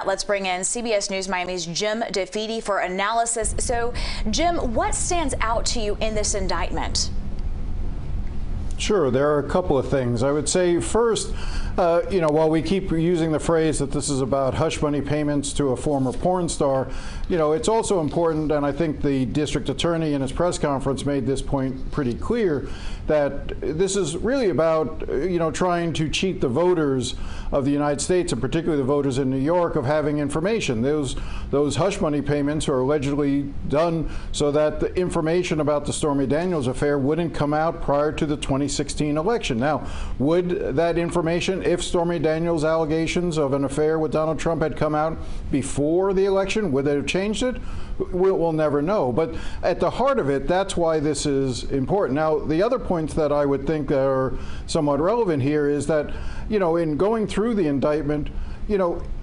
Let's bring in CBS News Miami's Jim DeFede for analysis. So, Jim, what stands out to you in this indictment? Sure, there are a couple of things. I would say first, while we keep using the phrase that this is about hush money payments to a former porn star, it's also important, and I think the district attorney in his press conference made this point pretty clear, that this is really about, trying to cheat the voters of the United States, and particularly the voters in New York, of having information. Those hush money payments are allegedly done so that the information about the Stormy Daniels affair wouldn't come out prior to the 2016 election. Now, would that information, if Stormy Daniels' allegations of an affair with Donald Trump had come out before the election, would they have changed it? We'll never know. But at the heart of it, that's why this is important. Now, the other points that I would think are somewhat relevant here is that, in going through the indictment,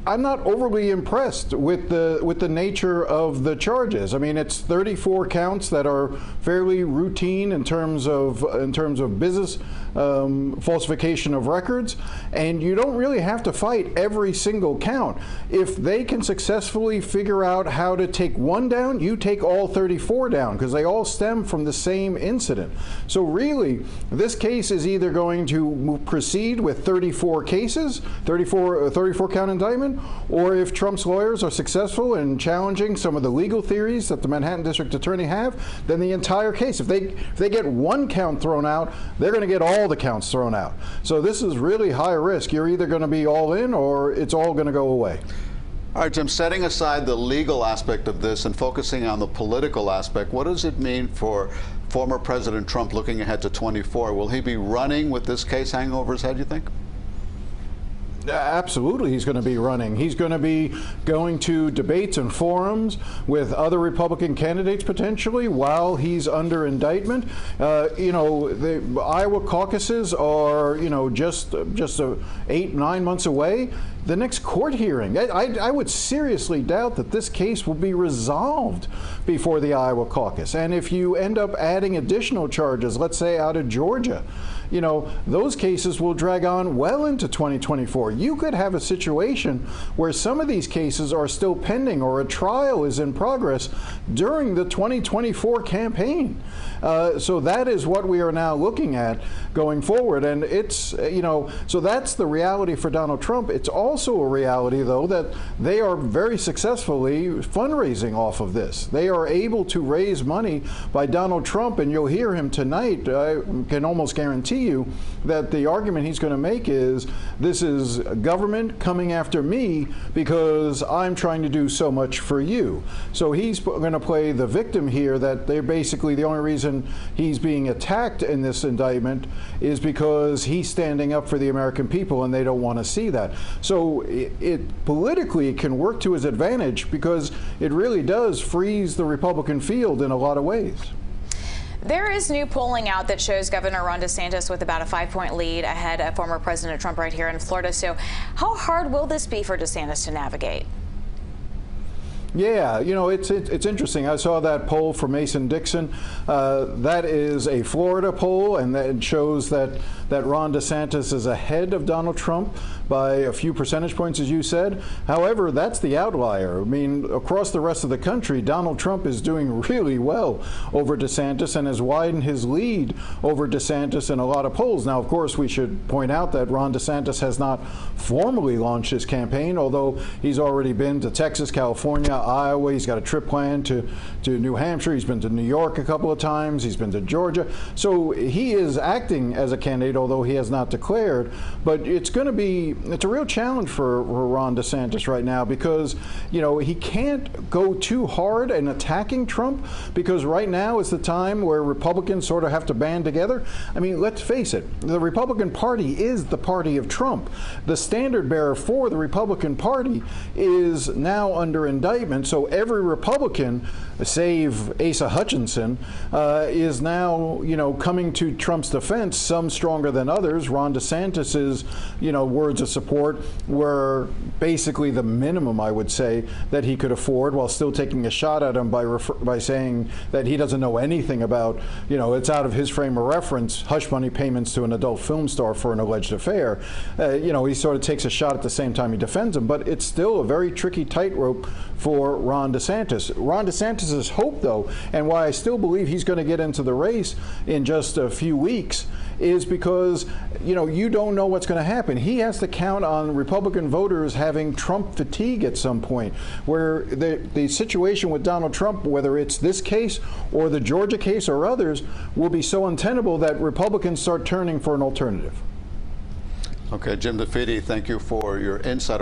I'm not overly impressed with the nature of the charges. I mean, it's 34 counts that are fairly routine in terms of business falsification of records, and you don't really have to fight every single count. If they can successfully figure out how to take one down, you take all 34 down, because they all stem from the same incident. So really, this case is either going to proceed with 34 cases, 34 count indictment, or if Trump's lawyers are successful in challenging some of the legal theories that the Manhattan District Attorney have, then the entire case, if they get one count thrown out, they're going to get all the counts thrown out. So this is really high risk. You're either going to be all in or it's all going to go away. All right, Jim, setting aside the legal aspect of this and focusing on the political aspect, what does it mean for former President Trump looking ahead to 24? Will he be running with this case hanging over his head, you think? Absolutely, he's going to be running. He's going to be going to debates and forums with other Republican candidates potentially while he's under indictment. The Iowa caucuses are, just 8-9 months away. The next court hearing, I would seriously doubt that this case will be resolved before the Iowa caucus. And if you end up adding additional charges, let's say out of Georgia, those cases will drag on well into 2024. You could have a situation where some of these cases are still pending or a trial is in progress during the 2024 campaign. So that is what we are now looking at going forward. And it's, so that's the reality for Donald Trump. It's also a reality, though, that they are very successfully fundraising off of this. They are able to raise money by Donald Trump, and you'll hear him tonight. I can almost guarantee you that the argument he's going to make is this is government coming after me because I'm trying to do so much for you. So he's going to play the victim here, that they're basically the only reason he's being attacked in this indictment is because he's standing up for the American people, and they don't want to see that. So it politically can work to his advantage because it really does freeze the Republican field in a lot of ways. There is new polling out that shows Governor Ron DeSantis with about a 5-point lead ahead of former President Trump right here in Florida. So how hard will this be for DeSantis to navigate? Yeah, it's interesting. I saw that poll for Mason-Dixon. That is a Florida poll, and that shows that Ron DeSantis is ahead of Donald Trump by a few percentage points, as you said. However, that's the outlier. I mean, across the rest of the country, Donald Trump is doing really well over DeSantis and has widened his lead over DeSantis in a lot of polls. Now, of course, we should point out that Ron DeSantis has not formally launched his campaign, although he's already been to Texas, California, Iowa. He's got a trip planned to New Hampshire. He's been to New York a couple of times. He's been to Georgia. So he is acting as a candidate, although he has not declared. But it's a real challenge for Ron DeSantis right now because, he can't go too hard in attacking Trump because right now is the time where Republicans sort of have to band together. I mean, let's face it, the Republican Party is the party of Trump. The standard bearer for the Republican Party is now under indictment. So every Republican, save Asa Hutchinson, is now, coming to Trump's defense, some stronger than others. Ron DeSantis's, words of support were basically the minimum, I would say, that he could afford, while still taking a shot at him by saying that he doesn't know anything about, it's out of his frame of reference, hush money payments to an adult film star for an alleged affair. He sort of takes a shot at the same time he defends him, but it's still a very tricky tightrope for Ron DeSantis. Ron DeSantis's hope, though, and why I still believe he's going to get into the race in just a few weeks, is because, you don't know what's going to happen. He has to count on Republican voters having Trump fatigue at some point, where the situation with Donald Trump, whether it's this case or the Georgia case or others, will be so untenable that Republicans start turning for an alternative. Okay, Jim DeFede, thank you for your insight.